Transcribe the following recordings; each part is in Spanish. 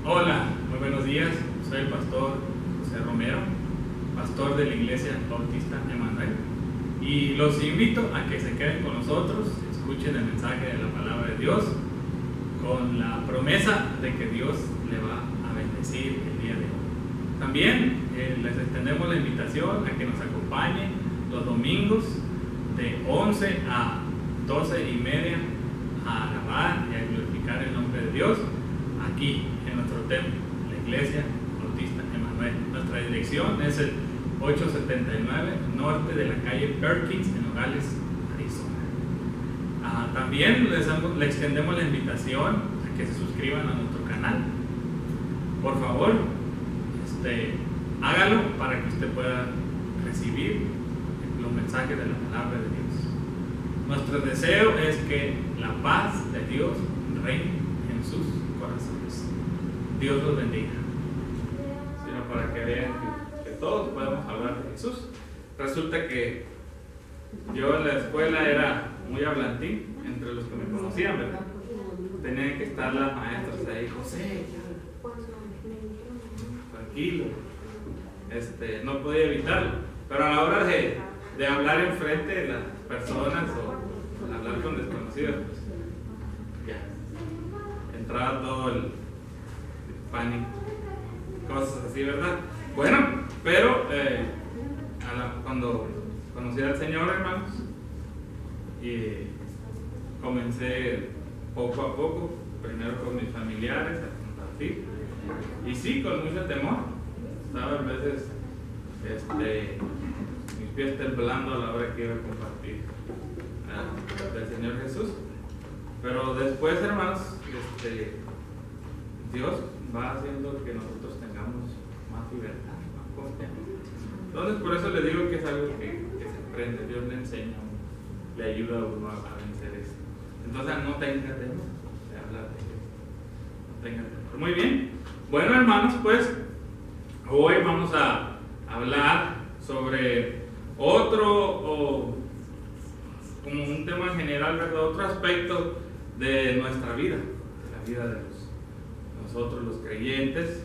Hola, muy buenos días. Soy el pastor José Romero, pastor de la Iglesia Bautista Emanuel. Y los invito a que se queden con nosotros, escuchen el mensaje de la palabra de Dios, con la promesa de que Dios le va a bendecir el día de hoy. También les extendemos la invitación a que nos acompañen los domingos de 11 a 12:30 a alabar y a glorificar el nombre de Dios aquí en nuestro templo, la Iglesia Bautista Emanuel. Nuestra dirección es el 879 norte de la calle Perkins en Nogales, Arizona. También le extendemos la invitación a que se suscriban a nuestro canal. Por favor, hágalo para que usted pueda recibir los mensajes de la palabra de Dios. Nuestro deseo es que la paz de Dios reine en sus corazones. Dios los bendiga. Sino para que vean que todos podemos hablar de Jesús. Resulta que yo en la escuela era muy hablantín entre los que me conocían, ¿verdad? Tenían que estar las maestras ahí, José, tranquilo. No podía evitarlo. Pero a la hora de hablar enfrente de las personas o hablar con desconocidos, pues ya entraba todo el pánico, cosas así, ¿verdad? Bueno, pero cuando conocí al Señor, hermanos, y comencé poco a poco, primero con mis familiares a compartir, y sí, con mucho temor. Estaba a veces mis pies temblando a la hora que iba a compartir del Señor Jesús. Pero después, hermanos, Dios va haciendo que nosotros tengamos más libertad, más confianza. Entonces, por eso le digo que es algo que se aprende. Dios le enseña, le ayuda a uno a vencer eso. Entonces, no tenga temor de hablar de Dios. No tenga temor. Muy bien. Bueno, hermanos, pues hoy vamos a hablar sobre como un tema general, ¿verdad? Otro aspecto de nuestra vida, de la vida de nosotros los creyentes.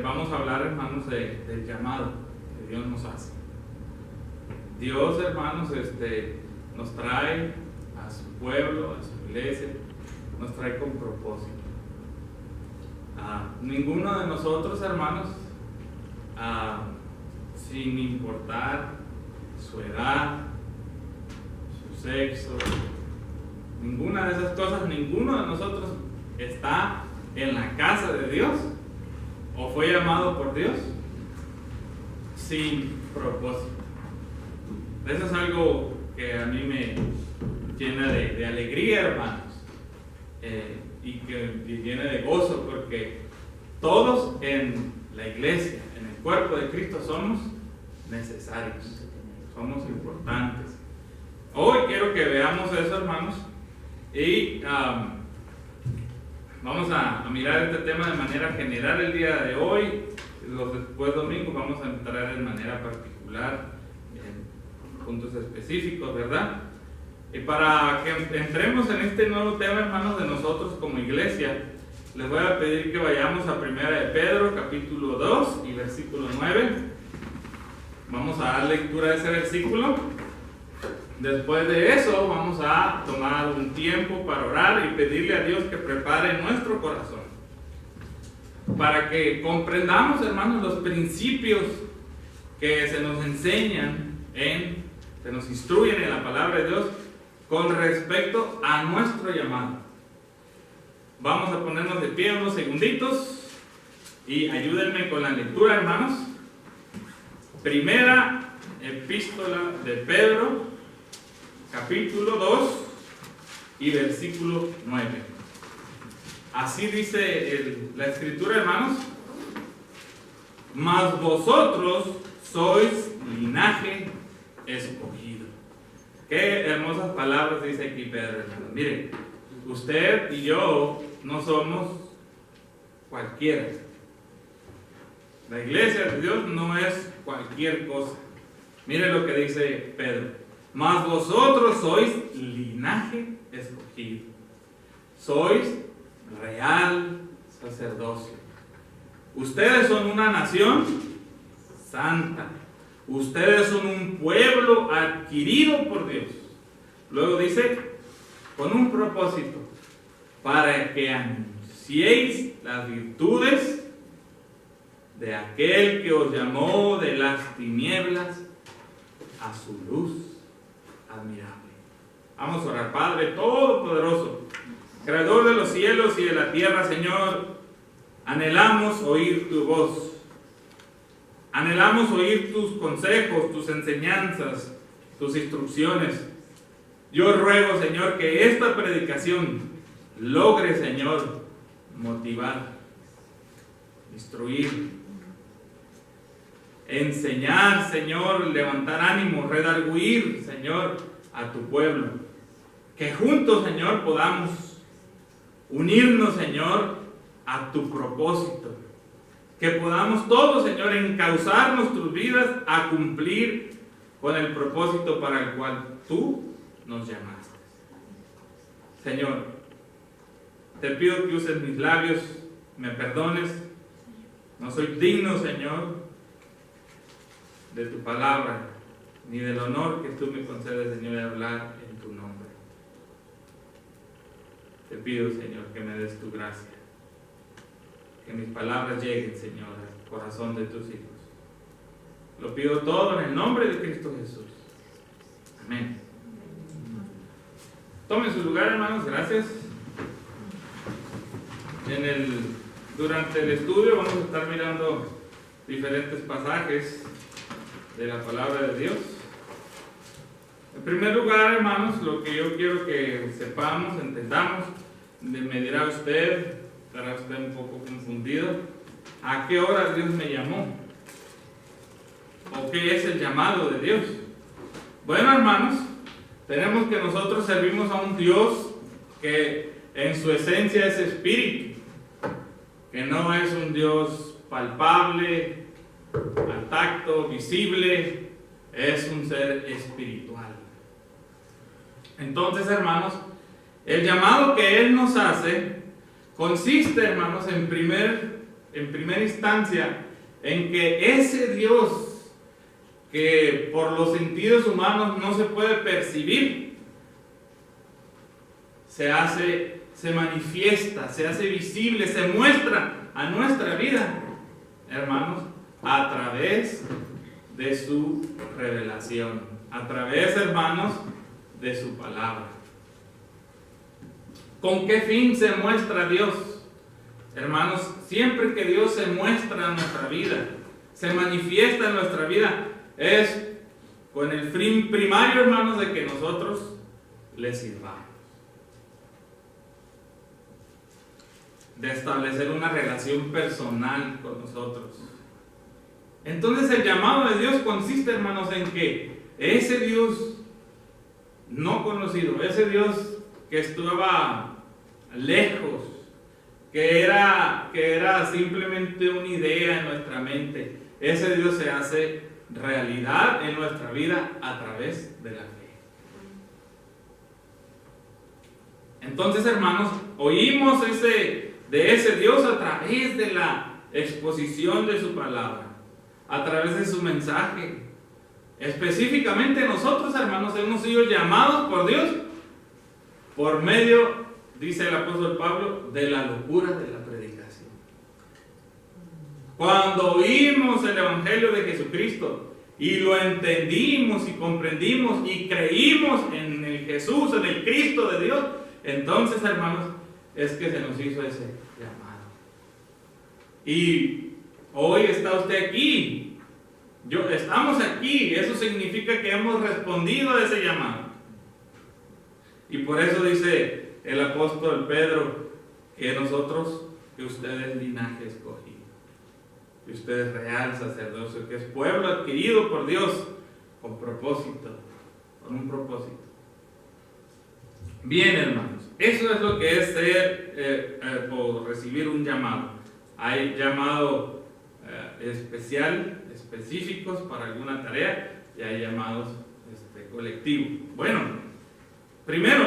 Vamos a hablar, hermanos, del llamado que Dios nos hace. Dios, hermanos, nos trae a su pueblo, a su iglesia, nos trae con propósito. Ninguno de nosotros, hermanos, sin importar su edad, su sexo, ninguna de esas cosas, ninguno de nosotros está en la casa de Dios o fue llamado por Dios sin propósito. Eso es algo que a mí me llena de alegría, hermanos, y que me llena de gozo, porque todos en la iglesia, en el cuerpo de Cristo, somos necesarios, somos importantes. Hoy quiero que veamos eso, hermanos, y vamos a mirar este tema de manera general el día de hoy. Los después domingos vamos a entrar de manera particular en puntos específicos, ¿verdad? Y para que entremos en este nuevo tema, hermanos, de nosotros como iglesia, les voy a pedir que vayamos a 1 de Pedro, capítulo 2 y versículo 9. Vamos a dar lectura de ese versículo. Después de eso, vamos a tomar un tiempo para orar y pedirle a Dios que prepare nuestro corazón para que comprendamos, hermanos, los principios que se nos enseñan, se nos instruyen en la palabra de Dios con respecto a nuestro llamado. Vamos a ponernos de pie unos segunditos y ayúdenme con la lectura, hermanos. Primera epístola de Pedro, capítulo 2 y versículo 9. Así dice la escritura, hermanos: mas vosotros sois linaje escogido. Qué hermosas palabras dice aquí Pedro, hermanos. Miren, usted y yo no somos cualquiera. La iglesia de Dios no es cualquier cosa. Miren lo que dice Pedro: mas vosotros sois linaje escogido, sois real sacerdocio. Ustedes son una nación santa. Ustedes son un pueblo adquirido por Dios. Luego dice, con un propósito, para que anunciéis las virtudes de aquel que os llamó de las tinieblas a su luz admirable. Vamos a orar. Padre Todopoderoso, Creador de los cielos y de la tierra, Señor, anhelamos oír tu voz. Anhelamos oír tus consejos, tus enseñanzas, tus instrucciones. Yo ruego, Señor, que esta predicación logre, Señor, motivar, instruir, enseñar, Señor, levantar ánimo, redarguir, Señor, a tu pueblo. Que juntos, Señor, podamos unirnos, Señor, a tu propósito. Que podamos todos, Señor, encauzar nuestras vidas a cumplir con el propósito para el cual tú nos llamaste. Señor, te pido que uses mis labios, me perdones. No soy digno, Señor, de tu palabra, ni del honor que tú me concedes, Señor, de hablar en tu nombre. Te pido, Señor, que me des tu gracia. Que mis palabras lleguen, Señor, al corazón de tus hijos. Lo pido todo en el nombre de Cristo Jesús. Amén. Tomen su lugar, hermanos, gracias. Durante el estudio vamos a estar mirando diferentes pasajes de la palabra de Dios. En primer lugar, hermanos, lo que yo quiero que sepamos, entendamos, me dirá usted, estará usted un poco confundido, ¿a qué hora Dios me llamó? ¿O qué es el llamado de Dios? Bueno, hermanos, tenemos que nosotros servimos a un Dios que en su esencia es espíritu, que no es un Dios palpable, al tacto, visible, es un ser espiritual. Entonces, hermanos, el llamado que Él nos hace consiste, hermanos, en primera instancia, en que ese Dios que por los sentidos humanos no se puede percibir, se manifiesta, se hace visible, se muestra a nuestra vida, hermanos, a través de su revelación, a través, hermanos, de su palabra. ¿Con qué fin se muestra Dios? Hermanos, siempre que Dios se muestra en nuestra vida, se manifiesta en nuestra vida, es con el fin primario, hermanos, de que nosotros le sirvamos. De establecer una relación personal con nosotros. Entonces el llamado de Dios consiste, hermanos, en que ese Dios no conocido, ese Dios que estaba lejos, que era simplemente una idea en nuestra mente, ese Dios se hace realidad en nuestra vida a través de la fe. Entonces, hermanos, oímos de ese Dios a través de la exposición de su palabra, a través de su mensaje. Específicamente nosotros, hermanos, hemos sido llamados por Dios por medio, dice el apóstol Pablo, de la locura de la predicación. Cuando oímos el Evangelio de Jesucristo y lo entendimos y comprendimos y creímos en el Jesús, en el Cristo de Dios, entonces, hermanos, es que se nos hizo ese llamado. Y hoy está usted aquí, estamos aquí, eso significa que hemos respondido a ese llamado. Y por eso dice el apóstol Pedro que usted es linaje escogido, que usted es real sacerdocio, que es pueblo adquirido por Dios con un propósito. Bien, hermanos, eso es lo que es ser o recibir un llamado. Hay llamado específicos para alguna tarea y hay llamados colectivos. Bueno, primero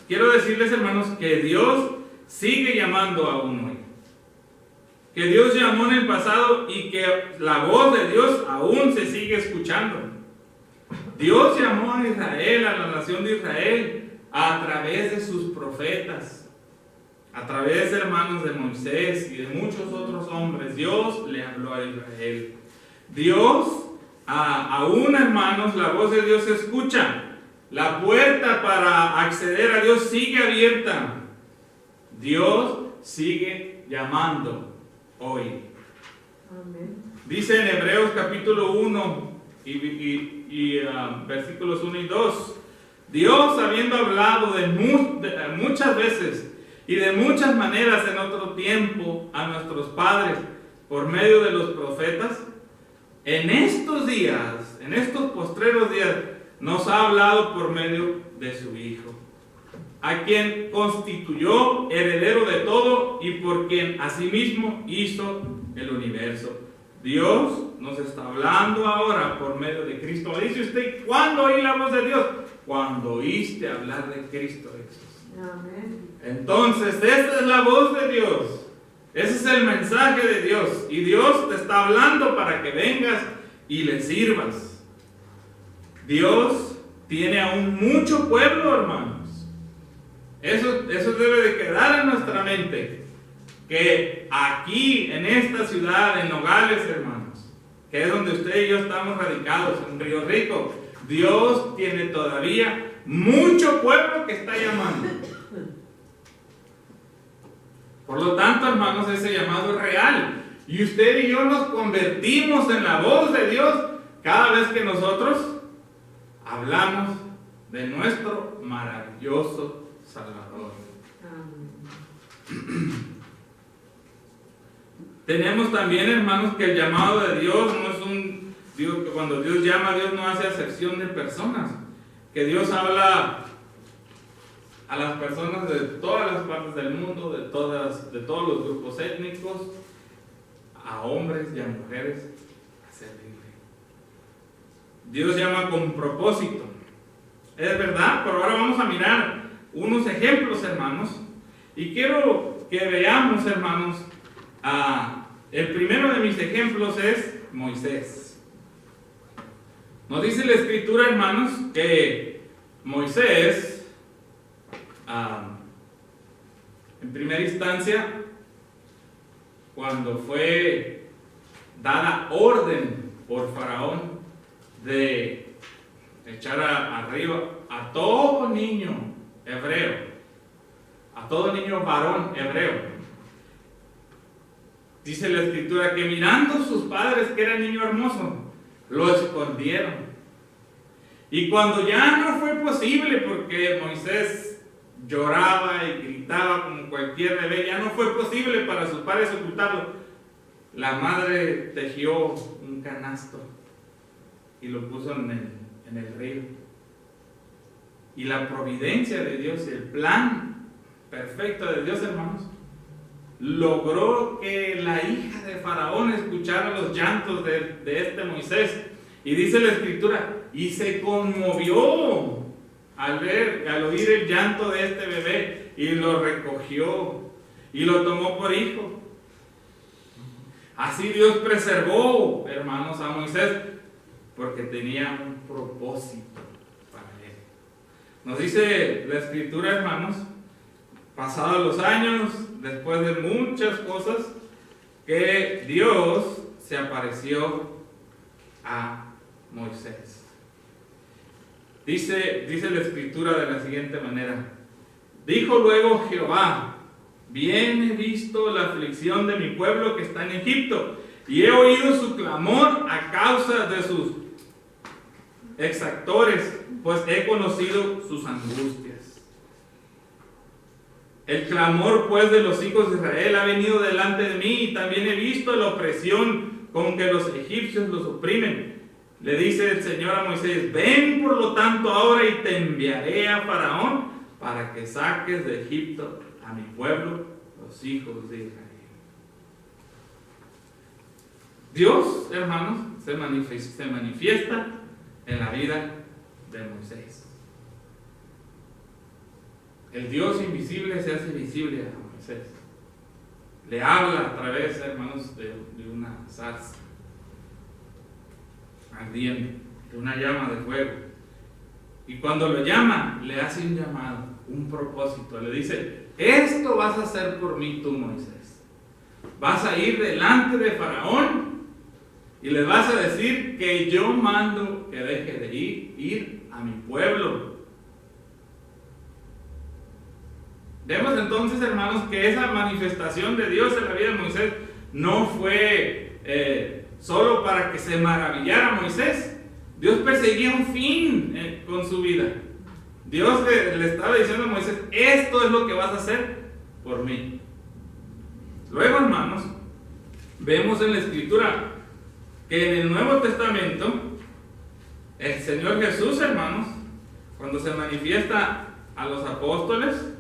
quiero decirles, hermanos, que Dios sigue llamando aún hoy. Que Dios llamó en el pasado y que la voz de Dios aún se sigue escuchando. Dios llamó a Israel, a la nación de Israel, a través de sus profetas, a través de hermanos de Moisés y de muchos otros hombres. Dios le habló a Israel. Dios, aún hermanos, la voz de Dios se escucha. La puerta para acceder a Dios sigue abierta. Dios sigue llamando hoy. Amén. Dice en Hebreos capítulo 1 y versículos 1 y 2, Dios, habiendo hablado de muchas veces y de muchas maneras en otro tiempo a nuestros padres por medio de los profetas, en estos días, en estos postreros días, nos ha hablado por medio de su Hijo, a quien constituyó heredero de todo y por quien asimismo hizo el universo. Dios nos está hablando ahora por medio de Cristo. Dice usted, ¿cuándo oí la voz de Dios? Cuando oíste hablar de Cristo Jesús. Amén. Entonces, esta es la voz de Dios. Ese es el mensaje de Dios. Y Dios te está hablando para que vengas y le sirvas. Dios tiene aún mucho pueblo, hermanos. Eso debe de quedar en nuestra mente. Que aquí, en esta ciudad, en Nogales, hermanos, que es donde usted y yo estamos radicados, en Río Rico, Dios tiene todavía mucho pueblo que está llamando. Por lo tanto, hermanos, ese llamado es real. Y usted y yo nos convertimos en la voz de Dios cada vez que nosotros hablamos de nuestro maravilloso Salvador. Amén. Tenemos también, hermanos, que el llamado de Dios no es que cuando Dios llama, Dios no hace acepción de personas. Que Dios habla a las personas de todas las partes del mundo, de todos los grupos étnicos, a hombres y a mujeres, a servirle. Dios llama con propósito. Es verdad, pero ahora vamos a mirar unos ejemplos, hermanos. Y quiero que veamos, hermanos, el primero de mis ejemplos es Moisés. Nos dice la Escritura, hermanos, que Moisés, en primera instancia, cuando fue dada orden por Faraón de echar arriba a todo niño hebreo, a todo niño varón hebreo, dice la Escritura que mirando sus padres que era niño hermoso, lo escondieron. Y cuando ya no fue posible, porque Moisés lloraba y gritaba como cualquier bebé, ya no fue posible para sus padres ocultarlo, la madre tejió un canasto y lo puso en el río. Y la providencia de Dios y el plan perfecto de Dios, hermanos, logró que la hija de Faraón escuchara los llantos de Moisés. Y dice la Escritura, y se conmovió al oír el llanto de este bebé, y lo recogió y lo tomó por hijo. Así Dios preservó, hermanos, a Moisés, porque tenía un propósito para él. Nos dice la Escritura, hermanos, pasados los años, después de muchas cosas, que Dios se apareció a Moisés. Dice la Escritura de la siguiente manera: dijo luego Jehová, bien he visto la aflicción de mi pueblo que está en Egipto, y he oído su clamor a causa de sus exactores, pues he conocido sus angustias. El clamor pues de los hijos de Israel ha venido delante de mí, y también he visto la opresión con que los egipcios los oprimen. Le dice el Señor a Moisés: ven por lo tanto ahora y te enviaré a Faraón para que saques de Egipto a mi pueblo, los hijos de Israel. Dios, hermanos, se manifiesta en la vida de Moisés. El Dios invisible se hace visible ahora. Moisés. Le habla a través, hermanos, de una zarza ardiente, de una llama de fuego. Y cuando lo llama, le hace un llamado, un propósito. Le dice: esto vas a hacer por mí tú, Moisés. Vas a ir delante de Faraón y le vas a decir que yo mando que deje de ir a mi pueblo. Vemos entonces, hermanos, que esa manifestación de Dios en la vida de Moisés no fue solo para que se maravillara Moisés. Dios perseguía un fin con su vida. Dios le estaba diciendo a Moisés: esto es lo que vas a hacer por mí. Luego, hermanos, vemos en la Escritura que en el Nuevo Testamento el Señor Jesús, hermanos, cuando se manifiesta a los apóstoles,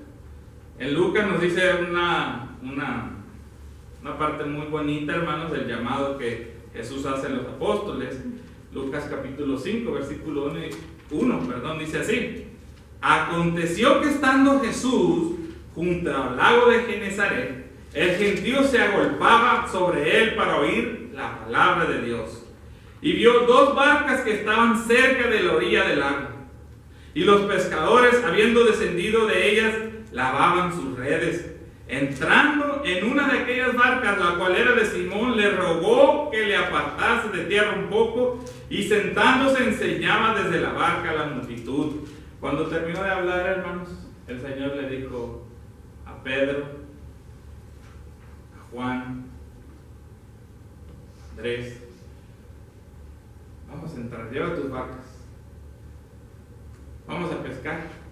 en Lucas nos dice una parte muy bonita, hermanos, del llamado que Jesús hace a los apóstoles. Lucas capítulo 5, versículo 1, dice así: aconteció que estando Jesús junto al lago de Genezaret, el gentío se agolpaba sobre él para oír la palabra de Dios. Y vio dos barcas que estaban cerca de la orilla del lago. Y los pescadores, habiendo descendido de ellas, lavaban sus redes. Entrando en una de aquellas barcas, la cual era de Simón, le rogó que le apartase de tierra un poco, y sentándose enseñaba desde la barca a la multitud. Cuando terminó de hablar, hermanos, el Señor le dijo a Pedro, a Juan, Andrés: vamos a entrar, lleva tus barcas, vamos a pescar.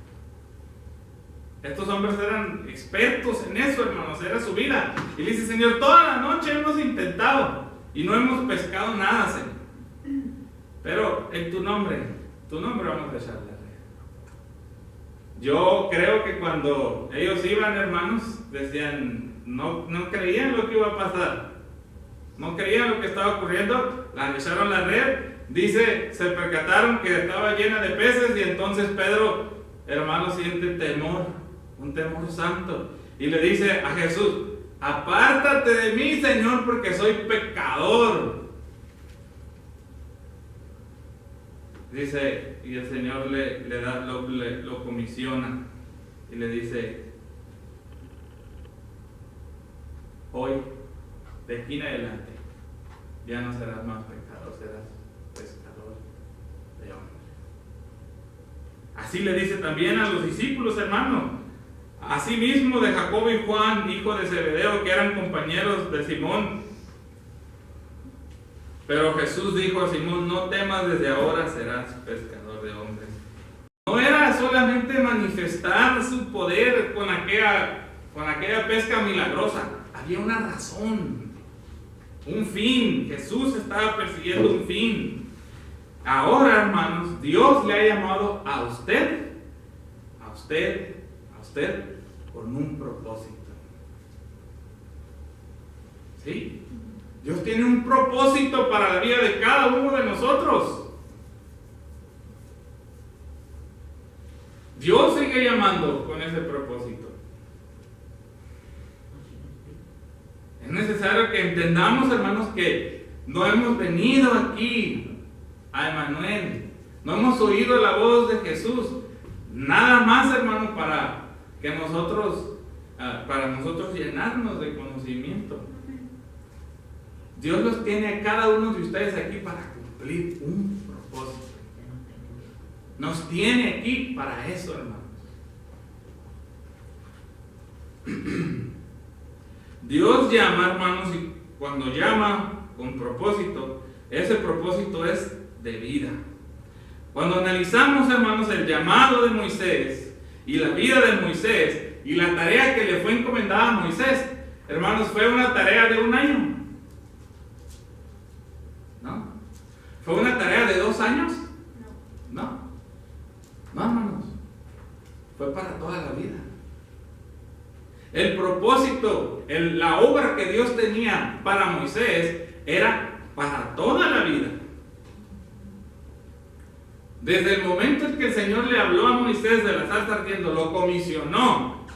Estos hombres eran expertos en eso, hermanos, era su vida. Y le dice: Señor, toda la noche hemos intentado y no hemos pescado nada, Señor. Pero en tu nombre vamos a echar la red. Yo creo que cuando ellos iban, hermanos, decían, no creían lo que iba a pasar. No creían lo que estaba ocurriendo. La echaron la red. Dice, se percataron que estaba llena de peces, y entonces Pedro, hermano, siente temor, un temor santo, y le dice a Jesús: apártate de mí, Señor, porque soy pecador. Dice, y el Señor lo comisiona y le dice: hoy, de aquí en adelante, ya no serás más pecador, serás pescador de hombres. Así le dice también a los discípulos, hermano. Asimismo de Jacobo y Juan, hijo de Zebedeo, que eran compañeros de Simón. Pero Jesús dijo a Simón: no temas, desde ahora serás pescador de hombres. No era solamente manifestar su poder con aquella pesca milagrosa. Había una razón, un fin. Jesús estaba persiguiendo un fin. Ahora, hermanos, Dios le ha llamado a usted con un propósito. ¿Sí? Dios tiene un propósito para la vida de cada uno de nosotros. Dios sigue llamando con ese propósito. Es necesario que entendamos, hermanos, que no hemos venido aquí a Emmanuel, no hemos oído la voz de Jesús, nada más, hermano, para nosotros llenarnos de conocimiento. Dios los tiene a cada uno de ustedes aquí para cumplir un propósito. Nos tiene aquí para eso, hermanos. Dios llama, hermanos, y cuando llama con propósito, ese propósito es de vida. Cuando analizamos, hermanos, el llamado de Moisés y la vida de Moisés y la tarea que le fue encomendada a Moisés, hermanos, fue una tarea de 1 año. ¿No? ¿Fue una tarea de 2 años? No, hermanos, fue para toda la vida. El propósito, la obra que Dios tenía para Moisés era para toda la vida. Desde el momento en que el Señor le habló a Moisés de la zarza ardiendo, lo comisionó,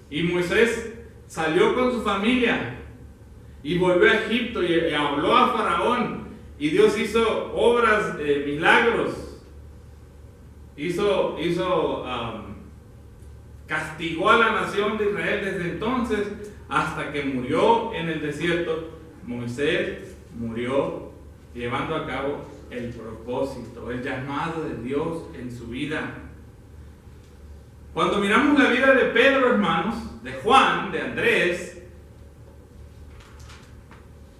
y Moisés salió con su familia y volvió a Egipto y habló a Faraón, y Dios hizo obras, milagros, castigó a la nación de Israel desde entonces hasta que murió en el desierto. Moisés murió llevando a cabo el propósito, el llamado de Dios en su vida. Cuando miramos la vida de Pedro, hermanos, de Juan, de Andrés,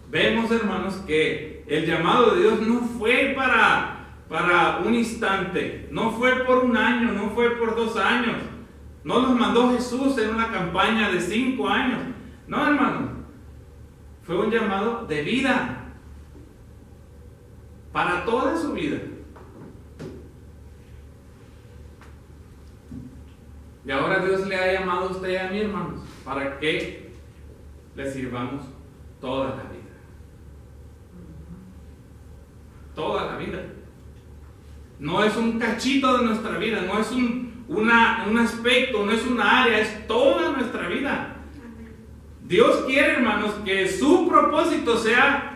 vemos, hermanos, que el llamado de Dios no fue para un instante, no fue por un año, no fue por 2 años, no los mandó Jesús en una campaña de 5 años, no, hermanos, fue un llamado de vida, para toda su vida. Y ahora Dios le ha llamado a usted y a mí, hermanos, para que le sirvamos toda la vida. Toda la vida. No es un cachito de nuestra vida, no es un aspecto, no es una área, es toda nuestra vida. Dios quiere, hermanos, que su propósito sea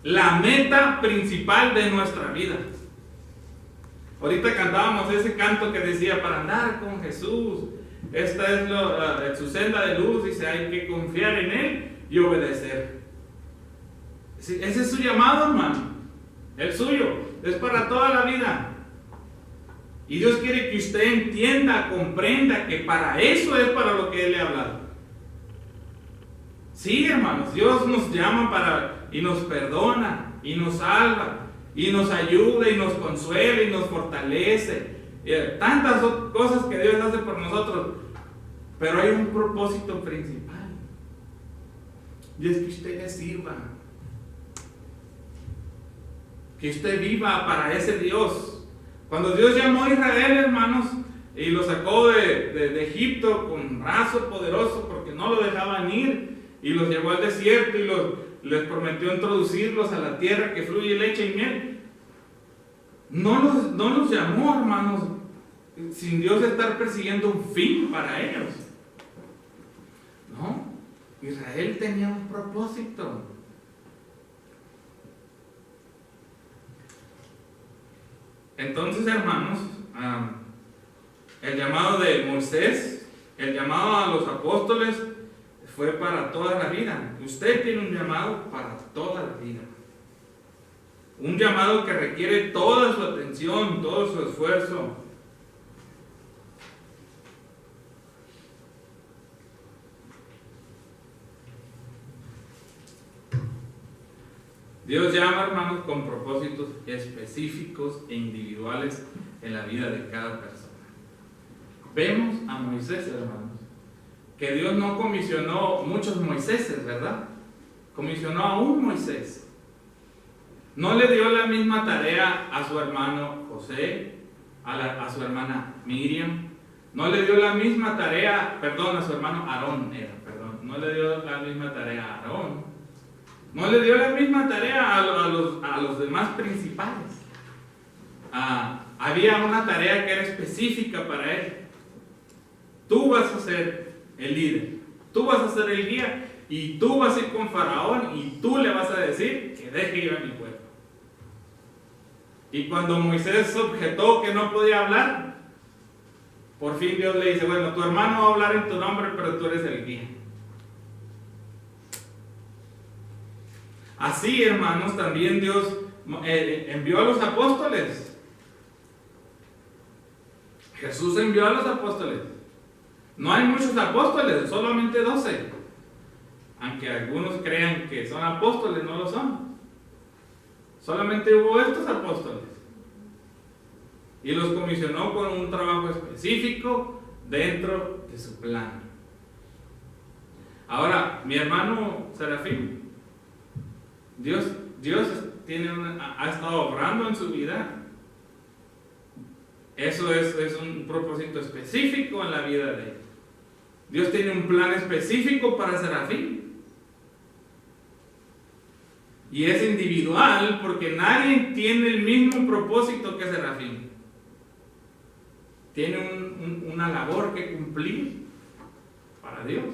la meta principal de nuestra vida. Ahorita cantábamos ese canto que decía, para andar con Jesús, esta es su senda de luz, dice, hay que confiar en Él y obedecer. Ese es su llamado, hermano. El suyo es para toda la vida. Y Dios quiere que usted entienda, comprenda que para eso es para lo que Él le ha hablado. Sí, hermanos, Dios nos llama y nos perdona, y nos salva, y nos ayuda, y nos consuela, y nos fortalece. Tantas cosas que Dios hace por nosotros. Pero hay un propósito principal. Y es que usted le sirva. Que usted viva para ese Dios. Cuando Dios llamó a Israel, hermanos, y lo sacó de Egipto con brazo poderoso porque no lo dejaban ir, y los llevó al desierto y les prometió introducirlos a la tierra que fluye leche y miel, no los llamó, hermanos, sin Dios estar persiguiendo un fin para ellos. No, Israel tenía un propósito. Entonces, hermanos, el llamado de Moisés, el llamado a los apóstoles fue para toda la vida. Usted tiene un llamado para toda la vida. Un llamado que requiere toda su atención, todo su esfuerzo. Dios llama, hermanos, con propósitos específicos e individuales en la vida de cada persona. Vemos a Moisés, hermanos, que Dios no comisionó muchos Moiséses, ¿verdad? Comisionó a un Moisés. No le dio la misma tarea a su hermano José, a su hermana Miriam. No le dio la misma tarea, a su hermano Aarón, no le dio la misma tarea a Aarón. No le dio la misma tarea a los demás principales. Había una tarea que era específica para él. Tú vas a ser el líder, tú vas a ser el guía, y tú vas a ir con Faraón y tú le vas a decir que deje ir a mi pueblo. Y cuando Moisés objetó que no podía hablar, por fin Dios le dice, bueno, tu hermano va a hablar en tu nombre, pero tú eres el guía. Así, hermanos, también Dios envió a los apóstoles. Jesús envió a los apóstoles. No hay muchos apóstoles, solamente 12. Aunque algunos crean que son apóstoles, no lo son. Solamente hubo estos apóstoles. Y los comisionó con un trabajo específico dentro de su plan. Ahora, mi hermano Serafín, Dios ha estado obrando en su vida. Eso es un propósito específico en la vida de él. Dios tiene un plan específico para Serafín. Y es individual porque nadie tiene el mismo propósito que Serafín. Tiene una labor que cumplir para Dios.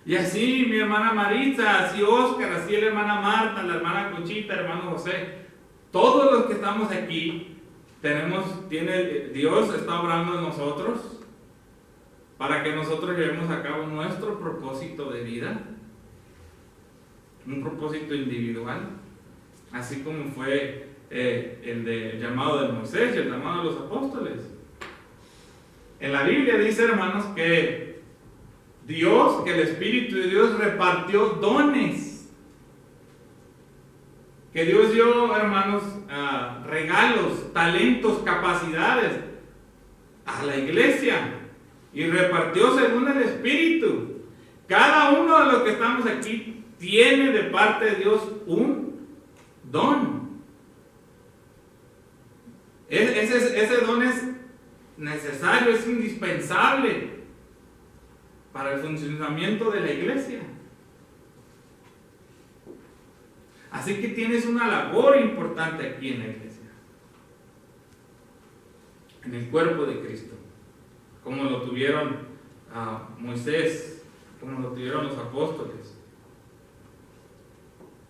Y así mi hermana Maritza, así Oscar, así la hermana Marta, la hermana Conchita, el hermano José. Todos los que estamos aquí, Dios está obrando en nosotros para que nosotros llevemos a cabo nuestro propósito de vida, un propósito individual, así como fue el llamado de Moisés y el llamado de los apóstoles. En la Biblia dice, hermanos, que el Espíritu de Dios repartió dones, que Dios dio, hermanos, regalos, talentos, capacidades a la iglesia y repartió según el Espíritu. Cada uno de los que estamos aquí tiene de parte de Dios un don. Ese don es necesario, es indispensable para el funcionamiento de la iglesia. Así que tienes una labor importante aquí en la iglesia, en el cuerpo de Cristo, como lo tuvieron Moisés, como lo tuvieron los apóstoles,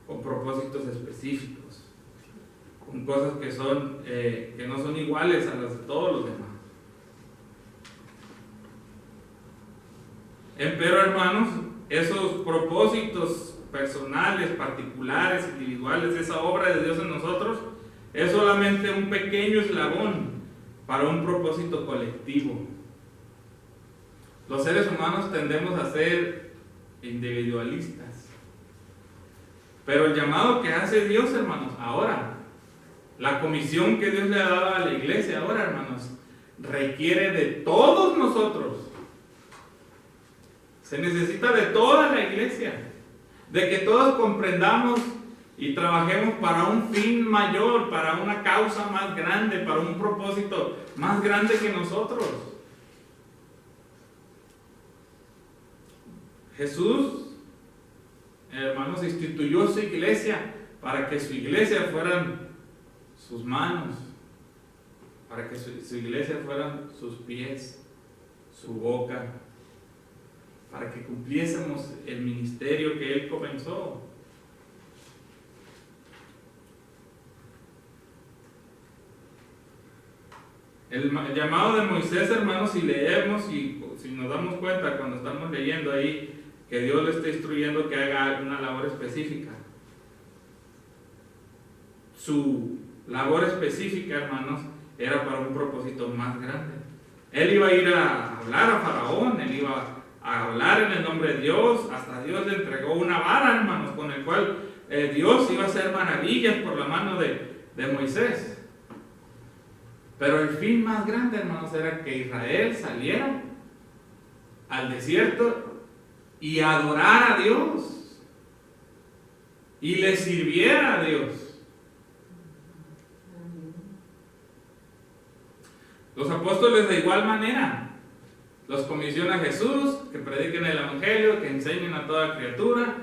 con propósitos específicos, con cosas que no son iguales a las de todos los demás. Pero, hermanos, esos propósitos personales, particulares, individuales, esa obra de Dios en nosotros, es solamente un pequeño eslabón para un propósito colectivo. Los seres humanos tendemos a ser individualistas, pero el llamado que hace Dios, hermanos, ahora, la comisión que Dios le ha dado a la iglesia ahora, hermanos, requiere de todos nosotros. Se necesita de toda la iglesia, de que todos comprendamos y trabajemos para un fin mayor, para una causa más grande, para un propósito más grande que nosotros. Jesús, hermanos, instituyó su iglesia para que su iglesia fueran sus manos, para que su iglesia fueran sus pies, su boca, para que cumpliésemos el ministerio que Él comenzó. El llamado de Moisés, hermanos, si leemos y si nos damos cuenta cuando estamos leyendo ahí que Dios le está instruyendo que haga una labor específica. Su labor específica, hermanos, era para un propósito más grande. Él iba a ir a hablar a Faraón, él iba a hablar en el nombre de Dios, hasta Dios le entregó una vara, hermanos, con el cual Dios iba a hacer maravillas por la mano de Moisés. Pero el fin más grande, hermanos, era que Israel saliera al desierto y adorara a Dios y le sirviera a Dios. Los apóstoles de igual manera los comisiona Jesús, que prediquen el evangelio, que enseñen a toda criatura.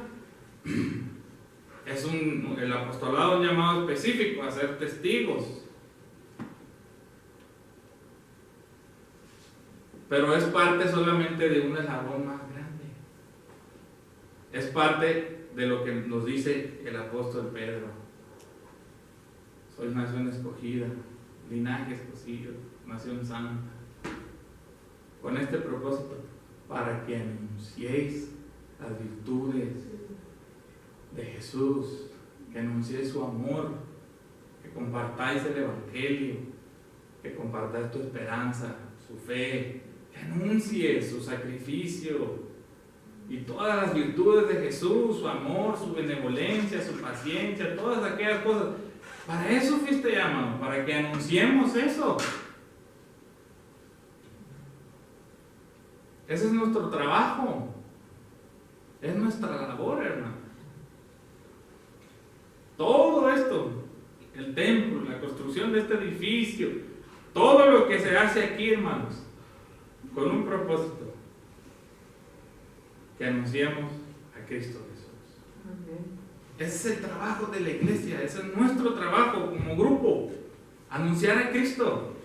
El apostolado es un llamado específico a ser testigos. Pero es parte solamente de un eslabón más grande. Es parte de lo que nos dice el apóstol Pedro. Soy nación escogida, linaje escogido, nación santa. Con este propósito, para que anunciéis las virtudes de Jesús, que anunciéis su amor, que compartáis el evangelio, que compartáis tu esperanza, su fe, que anuncies su sacrificio y todas las virtudes de Jesús, su amor, su benevolencia, su paciencia, todas aquellas cosas. Para eso fuiste llamado, para que anunciemos eso. Ese es nuestro trabajo, es nuestra labor, hermano. Todo esto, el templo, la construcción de este edificio, todo lo que se hace aquí, hermanos, con un propósito, que anunciemos a Cristo Jesús. Amén. Ese es el trabajo de la iglesia, ese es nuestro trabajo como grupo, anunciar a Cristo.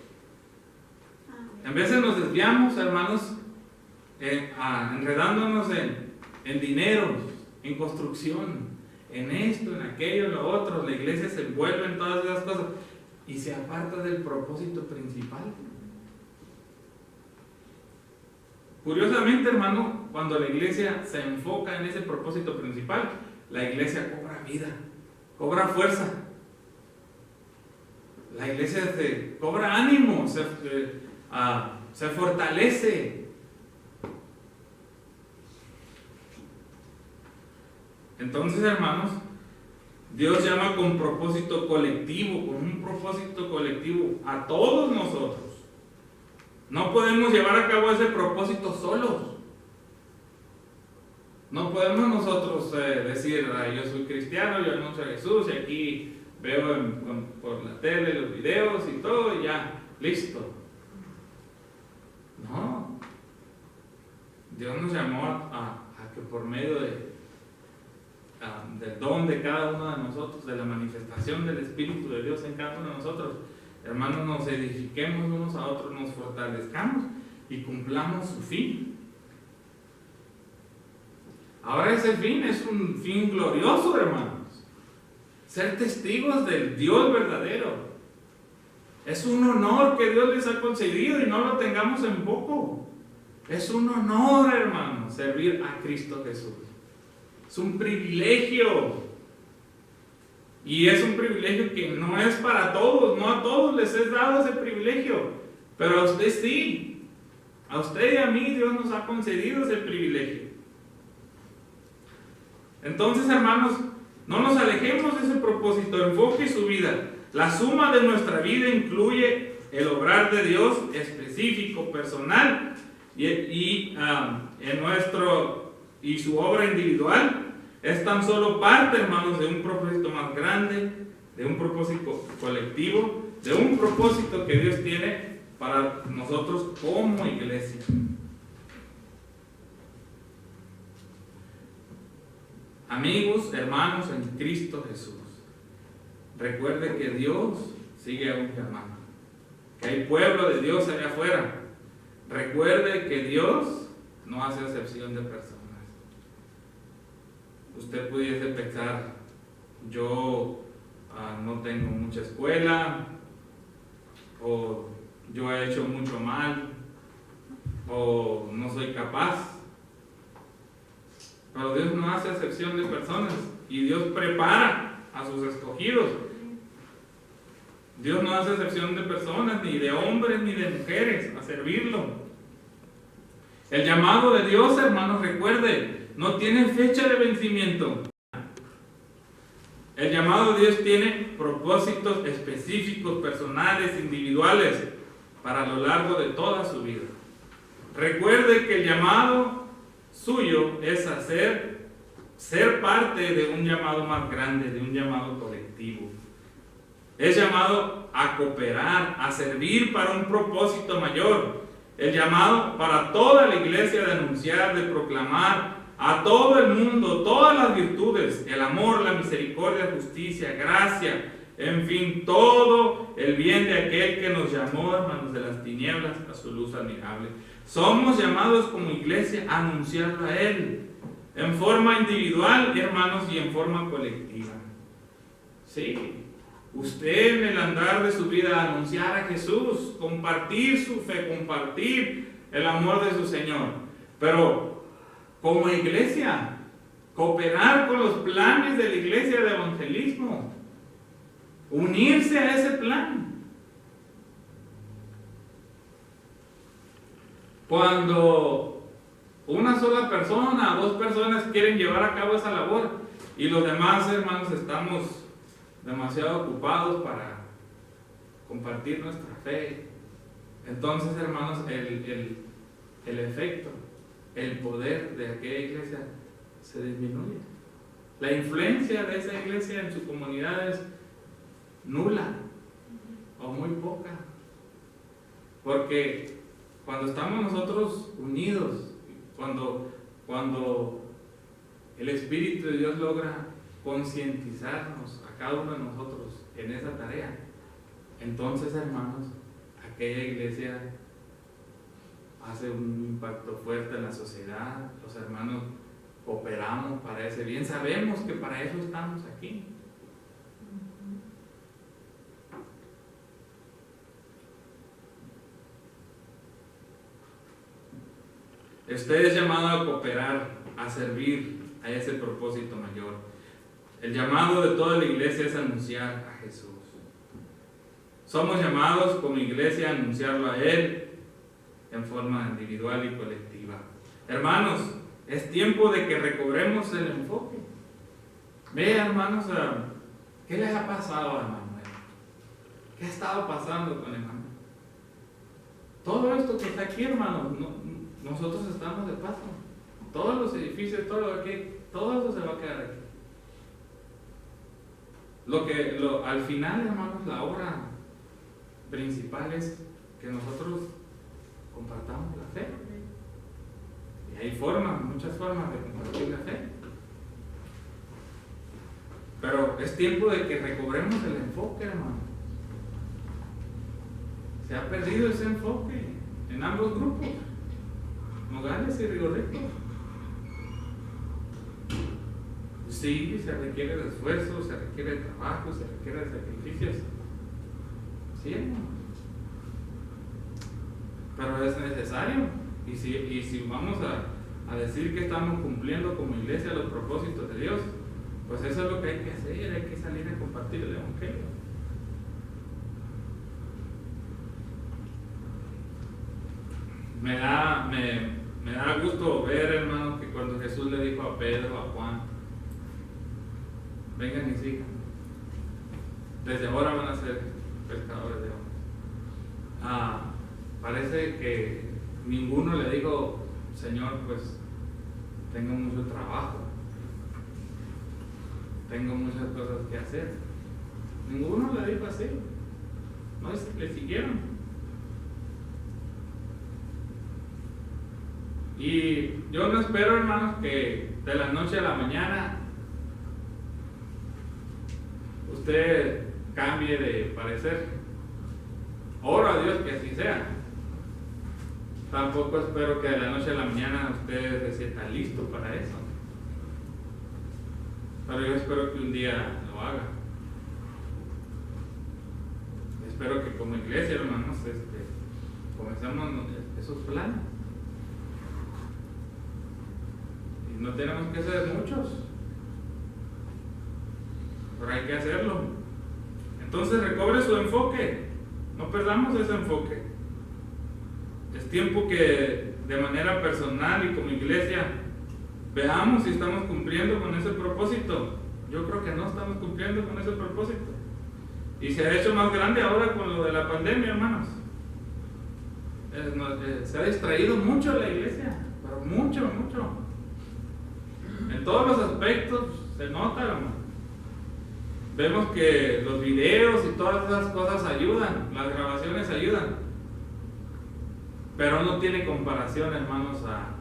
En veces nos desviamos, hermanos, enredándonos en dineros, en construcción, en esto, en aquello, en lo otro. La iglesia se envuelve en todas esas cosas y se aparta del propósito principal. Curiosamente, hermano, cuando la iglesia se enfoca en ese propósito principal, la iglesia cobra vida, cobra fuerza. La iglesia cobra ánimo, se fortalece. Entonces, hermanos, Dios llama con propósito colectivo, con un propósito colectivo a todos nosotros. No podemos llevar a cabo ese propósito solos. No podemos nosotros decir, yo soy cristiano, yo anuncio a Jesús y aquí veo por la tele los videos y todo y ya, listo. No. Dios nos llamó a que por medio del don de cada uno de nosotros, de la manifestación del Espíritu de Dios en cada uno de nosotros, hermanos, nos edifiquemos unos a otros, nos fortalezcamos y cumplamos su fin. Ahora ese fin es un fin glorioso, hermanos. Ser testigos del Dios verdadero. Es un honor que Dios les ha concedido y no lo tengamos en poco. Es un honor, hermanos, servir a Cristo Jesús. Es un privilegio. Y es un privilegio que no es para todos. No a todos les es dado ese privilegio. Pero a usted sí. A usted y a mí Dios nos ha concedido ese privilegio. Entonces, hermanos, no nos alejemos de ese propósito. Enfoque su vida. La suma de nuestra vida incluye el obrar de Dios específico, personal, y su obra individual es tan solo parte, hermanos, de un propósito más grande, de un propósito colectivo, de un propósito que Dios tiene para nosotros como iglesia. Amigos, hermanos en Cristo Jesús, recuerde que Dios sigue aún llamando, que hay pueblo de Dios allá afuera. Recuerde que Dios no hace excepción de personas. Usted pudiese pensar, yo no tengo mucha escuela, o yo he hecho mucho mal, o no soy capaz. Pero Dios no hace excepción de personas y Dios prepara a sus escogidos. Dios no hace excepción de personas, ni de hombres ni de mujeres, a servirlo. El llamado de Dios, hermanos, recuerde, no tiene fecha de vencimiento. El llamado de Dios tiene propósitos específicos, personales, individuales, para lo largo de toda su vida. Recuerde que el llamado suyo es ser parte de un llamado más grande, de un llamado colectivo. Es llamado a cooperar, a servir para un propósito mayor. El llamado para toda la iglesia de anunciar, de proclamar a todo el mundo todas las virtudes, el amor, la misericordia, justicia, gracia, en fin, todo el bien de aquel que nos llamó, hermanos, de las tinieblas a su luz admirable. Somos llamados como iglesia a anunciarlo a Él, en forma individual, hermanos, y en forma colectiva. Sí, usted en el andar de su vida anunciar a Jesús, compartir su fe, compartir el amor de su Señor, pero como iglesia, cooperar con los planes de la iglesia de evangelismo, unirse a ese plan. Cuando una sola persona, dos personas quieren llevar a cabo esa labor y los demás, hermanos, estamos demasiado ocupados para compartir nuestra fe, entonces, hermanos, el efecto, el poder de aquella iglesia se disminuye. La influencia de esa iglesia en su comunidad es nula o muy poca, porque cuando estamos nosotros unidos, cuando el Espíritu de Dios logra concientizarnos a cada uno de nosotros en esa tarea, entonces, hermanos, aquella iglesia hace un impacto fuerte en la sociedad. Los hermanos cooperamos para ese bien, sabemos que para eso estamos aquí. Usted es llamado a cooperar, a servir a ese propósito mayor. El llamado de toda la iglesia es anunciar a Jesús. Somos llamados como iglesia a anunciarlo a Él en forma individual y colectiva. Hermanos, es tiempo de que recobremos el enfoque. Vean, hermanos, ¿qué les ha pasado a Manuel? ¿Qué ha estado pasando con Manuel? Todo esto que está aquí, hermanos, nosotros estamos de paso. Todos los edificios, todo lo aquí, todo eso se va a quedar aquí. Al final, hermanos, la obra principal es que nosotros compartamos la fe. Y hay muchas formas de compartir la fe. Pero es tiempo de que recobremos el enfoque, hermano. Se ha perdido ese enfoque en ambos grupos, Nogales y Río Rico. Sí, se requiere de esfuerzo, se requiere de trabajo, se requiere de sacrificios. Sí, hermano. Pero es necesario. Y si vamos a decir que estamos cumpliendo como iglesia los propósitos de Dios, pues eso es lo que hay que hacer, hay que salir a compartir el Evangelio. Me da gusto ver, hermanos, que cuando Jesús le dijo a Pedro, a Juan, vengan y sigan, desde ahora van a ser pescadores de hombres. Parece que ninguno le dijo, Señor, pues tengo mucho trabajo, tengo muchas cosas que hacer. Ninguno le dijo así. No, le siguieron. Y yo no espero, hermanos, que de la noche a la mañana usted cambie de parecer. Oro a Dios que así sea. Tampoco espero que de la noche a la mañana usted se sienta listo para eso. Pero yo espero que un día lo haga. Espero que como iglesia, hermanos, comencemos esos planes. Y no tenemos que ser muchos, pero hay que hacerlo. Entonces recobre su enfoque. No perdamos ese enfoque. Es tiempo que de manera personal y como iglesia veamos si estamos cumpliendo con ese propósito. Yo creo que no estamos cumpliendo con ese propósito. Y se ha hecho más grande ahora con lo de la pandemia, hermanos. Se ha distraído mucho la iglesia, pero mucho. En todos los aspectos se nota, hermano. Vemos que los videos y todas esas cosas ayudan, las grabaciones ayudan, pero no tiene comparación, hermanos, a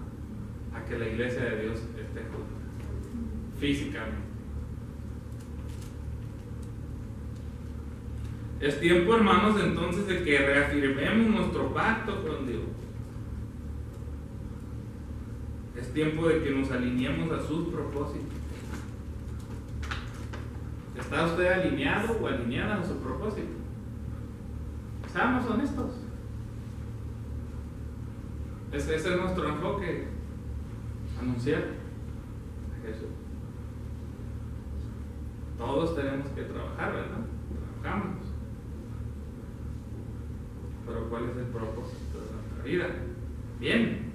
que la iglesia de Dios esté junta, físicamente. Es tiempo, hermanos, entonces de que reafirmemos nuestro pacto con Dios. Es tiempo de que nos alineemos a sus propósitos. ¿Está usted alineado o alineada a su propósito? Seamos honestos. Ese es nuestro enfoque. Anunciar a Jesús. Todos tenemos que trabajar, ¿verdad? Trabajamos. Pero ¿cuál es el propósito de nuestra vida? Bien.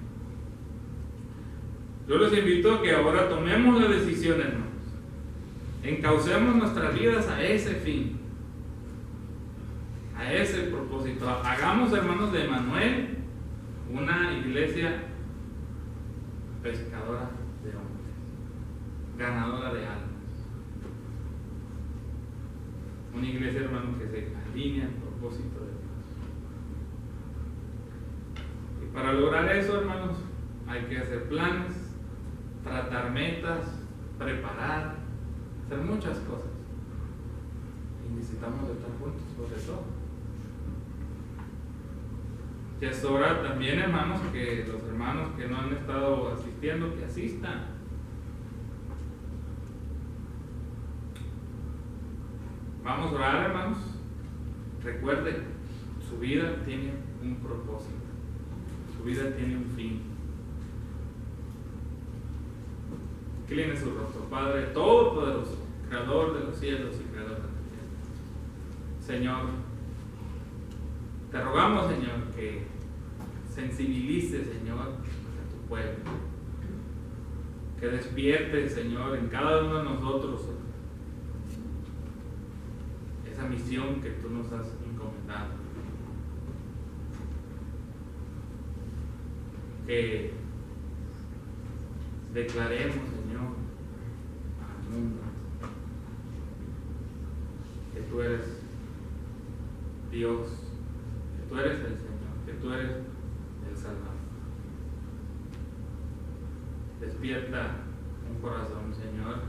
Yo les invito a que ahora tomemos la decisión, hermanos. Encaucemos nuestras vidas a ese fin, a ese propósito. Hagamos, hermanos, de Manuel una iglesia pescadora de hombres, ganadora de almas. Una iglesia, hermanos, que se alinea al propósito de Dios. Y para lograr eso, hermanos, hay que hacer planes, tratar metas, preparar, hacer muchas cosas. Y necesitamos estar juntos sobre todo. Y es hora también, hermanos, que los hermanos que no han estado asistiendo, que asistan. Vamos a orar, hermanos. Recuerde, su vida tiene un propósito. Su vida tiene un fin. Incline su rostro. Padre Todopoderoso, Creador de los cielos y Creador de la tierra. Señor, te rogamos, Señor, que sensibilice, Señor, a tu pueblo. Que despierte, Señor, en cada uno de nosotros esa misión que tú nos has encomendado. Que declaremos, Señor, al mundo que tú eres Dios, que tú eres el Señor, que tú eres el Salvador. Despierta un corazón, Señor,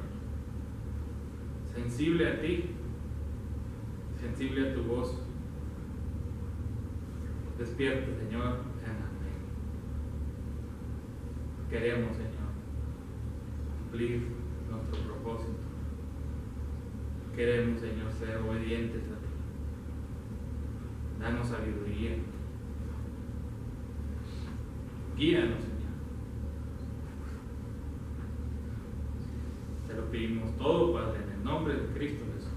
sensible a ti, sensible a tu voz. Despierta, Señor, en amén. Queremos, Señor, cumplir nuestro propósito. Queremos, Señor, ser obedientes a ti. Danos sabiduría. Guíanos, Señor. Te lo pedimos todo, Padre, en el nombre de Cristo Jesús.